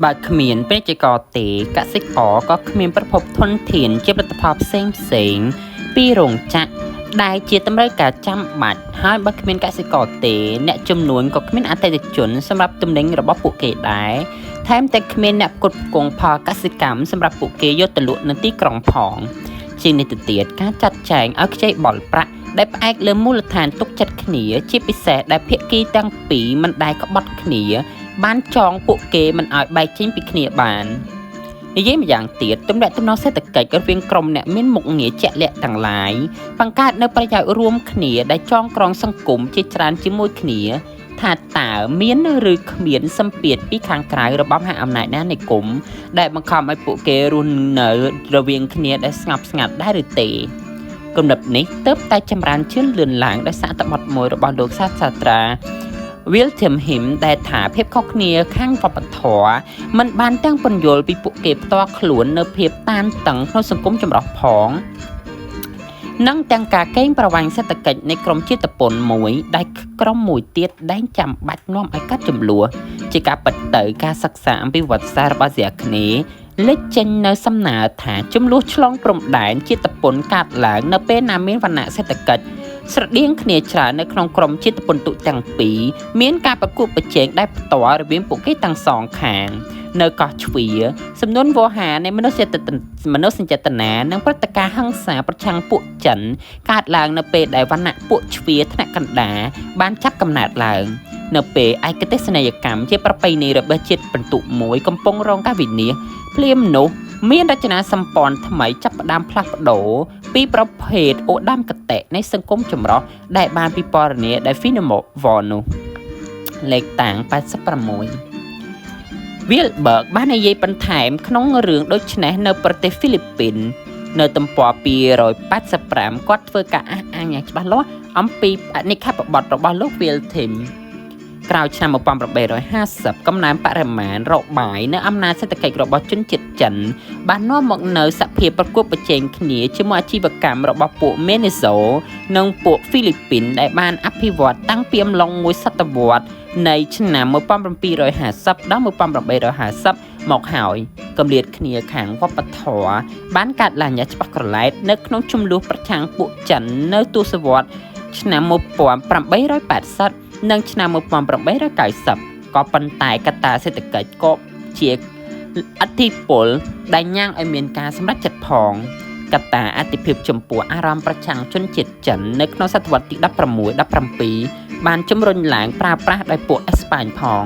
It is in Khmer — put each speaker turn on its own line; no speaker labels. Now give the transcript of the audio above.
បើគ្មានពេជ្រកទេកសិករក៏គ្មានប្រភពធនធានជាផលិតផលផ្សេងពីរោងចក្រដែលជាតម្រូវការចាំបាច់ហើយបើគ្មានកសិករទេអ្នកជំនួញក៏គ្មានអតិថិជនសម្រាប់ទំនិញរបស់ពួកគេដែរថែមទាំងគ្មានអ្នកផ្គត់ផ្គង់ផលកសិកម្មសម្រាប់ពួកគេយកទៅលក់នៅទីក្រុងផងជាងនេះទៅទៀតការចាត់ចែងឲ្យខ្ចីបុលប្រាក់ដែលផ្អែកលើមូលដ្ឋានទុកចិត្តគ្នាជាពិសេសដែលភាគីទាំងពីរមិនដែលក្បត់គ្នាបានចងពួកគេមិនឲ្យបែកចេញពីគ្នាបាននិយាយម្យ៉ាងទៀតទំនាក់ទំនងសេដ្ឋកិច្ចរវាងក្រុមអ្នកមានមុខងារជាក់លាក់ទាំងឡាយបង្កើតនៅប្រយោជន៍រួមគ្នាដែលចងក្រងសង្គមជាច្រើនជាមួយគ្នាថាតើមានឬគ្មានសម្ពាធពីខាងក្រៅរបស់មហាអំណាចអាណានិគមដែលបង្ខំឲ្យពួកគេរស់នៅរវាងគ្នាដែលស្ងប់ស្ងាត់ដែរឬទេគំនិតនេះទើបតែចម្រើនជឿនលឿនឡើងដោយសារតែបទមួយរបស់លោកសាស្ត្រាWilliam Him ដែលថាភាពខុសគ្នាខាងវប្បធម៌មិនបានទាំងពន្យល់ពីពួកគេផ្ទាល់ខ្លួននៅភាពតានតឹងក្នុងសង្គមចម្រុះផងនិងទាំងការកេងប្រវ័ញ្ចសេដ្ឋកិច្ចនៃក្រុមជាតិពន្ធមួយដែលក្រុមមួយទៀតដែលចាំបាច់នាំឲ្យកាត់ចំនួនជាការពិតទៅការសិក្សាអំពីប្រវត្តិសាស្ត្ររបស់អាស៊ីអាគ្នេយ៍លេចចេញនៅសំណើថាចំនួនឆ្លងព្រំដែនជាតិពន្ធកើតឡើងនៅពេលណាមានវណ្ណៈសេដ្ឋកិច្ចស្រដៀងគ្នាច្រើននៅក្នុងក្រុមជាតិពន្ធទាំងពីរមានការប្រកួតប្រជែងដែលផ្ទាល់រវាងពួកគេទាំងសងខាងនៅកោះជ្វាសំនួនវោហារនៃមនោសញ្ចេតនានិងព្រឹត្តិការណ៍ហិង្សាប្រឆាំងពួកចិនកើតឡើងនៅពេលដែលវណ្ណៈពួកជ្វាថ្នាក់កណ្ដាលបានចាប់កំណើតឡើងនៅពេលឯកទេសនីយកម្មជាប្រពៃណីរបស់ជាតិបន្ទុកមួយកំពុងរងការវិនាសភ្លាមនោះមានរចនាសម្ព័ន្ធថ្មីចាប់ផ្ដើមផ្លាស់ប្ដូរពីប្រភេទអូដាមកតេនៃសង្គមចម្រុះដែលបានពិពណ៌នាដោយ Finnemour នោះលេខតាំង86 Wilberg បាននិយាយបន្ថែមក្នុងរឿងដូចនេះនៅប្រទេសហ្វីលីពីននៅទំព័រ285គាត់ធ្វើការអះអាងយ៉ាងច្បាស់លាស់អំពីអនិច្ឆបទរបស់លោក Wilhelmក្រោយឆ្នាំ1850កំណើនបរិមាណរបាយនៅអំណាចសេដ្ឋកិច្ចរបស់ជនជាតិចិនបាននាំមកនៅសភាពប្រកួតប្រជែងគ្នាជាមួយអាជីវកម្មរបស់ពួកមេនេសូនិងពួកហ្វីលីពីនដែលបានអភិវឌ្ឍតាំងពីអំឡុងមួយសតវត្សនៃឆ្នាំ1750ដល់1850មកហើយគម្លាតគ្នាខាងវប្បធម៌បានកើតឡើងយ៉ាងច្បាស់ក្រឡែតនៅក្នុងជម្លោះប្រឆាំងពួកចិននៅទសវត្សឆ្នាំ1880និងឆ្នាំ1890ក៏ប៉ុន្តែកត្តាសេដ្ឋកិច្ចក៏ជាអធិពលដែលញ៉ាំងឲ្យមានការសម្រេចចិត្តផងកត្តាអតិភិបចំពោះអារម្មណ៍ប្រឆាំងជនជាតិចិននៅក្នុងសតវត្សទី16-17បានជំរុញឡើងប្រើប្រាស់ដោយពួកអេស្ប៉ាញផង